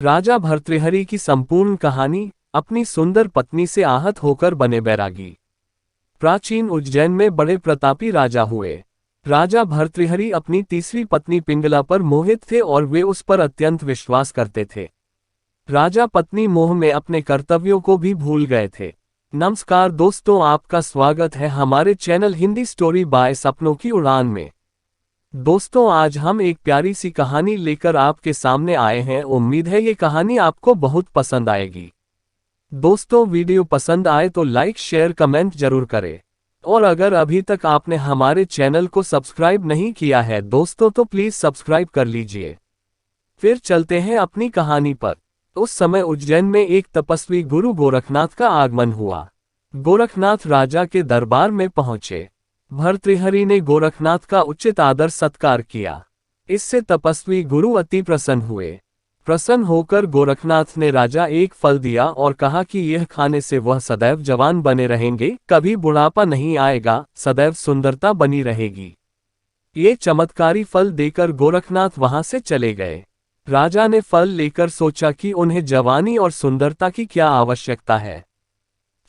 राजा भर्तृहरि की संपूर्ण कहानी। अपनी सुंदर पत्नी से आहत होकर बने बैरागी। प्राचीन उज्जैन में बड़े प्रतापी राजा हुए। राजा भर्तृहरि अपनी तीसरी पत्नी पिंगला पर मोहित थे और वे उस पर अत्यंत विश्वास करते थे। राजा पत्नी मोह में अपने कर्तव्यों को भी भूल गए थे। नमस्कार दोस्तों, आपका स्वागत है हमारे चैनल हिंदी स्टोरी बाय सपनों की उड़ान में। दोस्तों, आज हम एक प्यारी सी कहानी लेकर आपके सामने आए हैं। उम्मीद है ये कहानी आपको बहुत पसंद आएगी। दोस्तों, वीडियो पसंद आए तो लाइक शेयर कमेंट जरूर करें। और अगर अभी तक आपने हमारे चैनल को सब्सक्राइब नहीं किया है दोस्तों, तो प्लीज सब्सक्राइब कर लीजिए। फिर चलते हैं अपनी कहानी पर। उस समय उज्जैन में एक तपस्वी गुरु गोरखनाथ का आगमन हुआ। गोरखनाथ राजा के दरबार में पहुंचे। भर्तृहरि ने गोरखनाथ का उचित आदर सत्कार किया। इससे तपस्वी गुरु अति प्रसन्न हुए। प्रसन्न होकर गोरखनाथ ने राजा एक फल दिया और कहा कि यह खाने से वह सदैव जवान बने रहेंगे, कभी बुढ़ापा नहीं आएगा, सदैव सुंदरता बनी रहेगी। ये चमत्कारी फल देकर गोरखनाथ वहां से चले गए। राजा ने फल लेकर सोचा कि उन्हें जवानी और सुंदरता की क्या आवश्यकता है।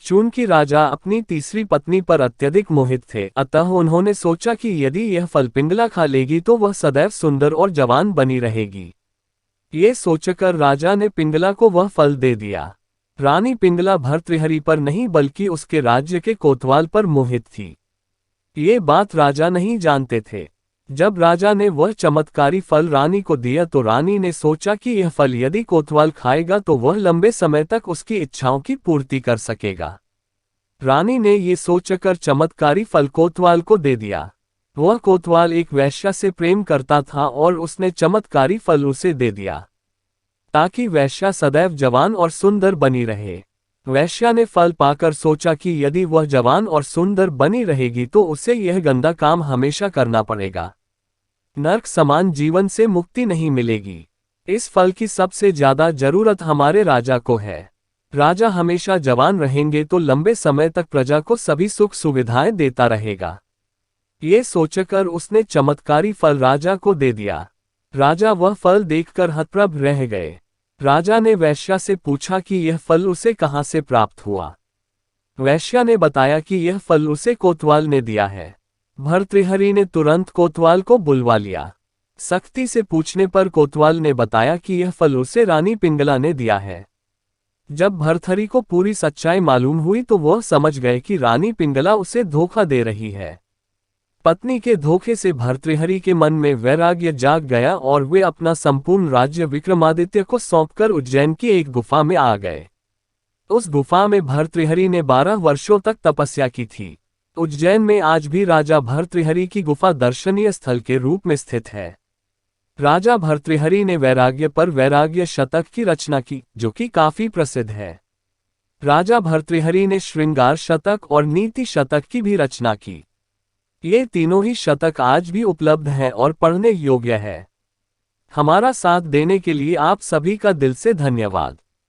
चूंकि राजा अपनी तीसरी पत्नी पर अत्यधिक मोहित थे, अतः उन्होंने सोचा कि यदि यह फल पिंगला खा लेगी तो वह सदैव सुंदर और जवान बनी रहेगी। ये सोचकर राजा ने पिंगला को वह फल दे दिया। रानी पिंगला भर्तृहरि पर नहीं बल्कि उसके राज्य के कोतवाल पर मोहित थी। ये बात राजा नहीं जानते थे। जब राजा ने वह चमत्कारी फल रानी को दिया तो रानी ने सोचा कि यह फल यदि कोतवाल खाएगा तो वह लंबे समय तक उसकी इच्छाओं की पूर्ति कर सकेगा। रानी ने ये सोचकर चमत्कारी फल कोतवाल को दे दिया। वह कोतवाल एक वैश्या से प्रेम करता था और उसने चमत्कारी फल उसे दे दिया ताकि वैश्या सदैव जवान और सुंदर बनी रहे। वैश्या ने फल पाकर सोचा कि यदि वह जवान और सुंदर बनी रहेगी तो उसे यह गंदा काम हमेशा करना पड़ेगा। नरक समान जीवन से मुक्ति नहीं मिलेगी। इस फल की सबसे ज्यादा जरूरत हमारे राजा को है। राजा हमेशा जवान रहेंगे तो लंबे समय तक प्रजा को सभी सुख सुविधाएं देता रहेगा। ये सोचकर उसने चमत्कारी फल राजा को दे दिया। राजा वह फल देखकर हतप्रभ रह गए। राजा ने वैश्या से पूछा कि यह फल उसे कहाँ से प्राप्त हुआ। वैश्या ने बताया कि यह फल उसे कोतवाल ने दिया है। भर्तृहरि ने तुरंत कोतवाल को बुलवा लिया। सख्ती से पूछने पर कोतवाल ने बताया कि यह फल उसे रानी पिंगला ने दिया है। जब भर्तृहरि को पूरी सच्चाई मालूम हुई तो वह समझ गए कि रानी पिंगला उसे धोखा दे रही है। पत्नी के धोखे से भर्तृहरि के मन में वैराग्य जाग गया और वे अपना संपूर्ण राज्य विक्रमादित्य को सौंपकर उज्जैन की एक गुफा में आ गए। उस गुफा में भर्तृहरि ने 12 वर्षों तक तपस्या की थी। उज्जैन में आज भी राजा भर्तृहरि की गुफा दर्शनीय स्थल के रूप में स्थित है। राजा भर्तृहरि ने वैराग्य पर वैराग्य शतक की रचना की, जो कि काफी प्रसिद्ध है। राजा भर्तृहरि ने श्रृंगार शतक और नीति शतक की भी रचना की। ये तीनों ही शतक आज भी उपलब्ध हैं और पढ़ने योग्य है। हमारा साथ देने के लिए आप सभी का दिल से धन्यवाद।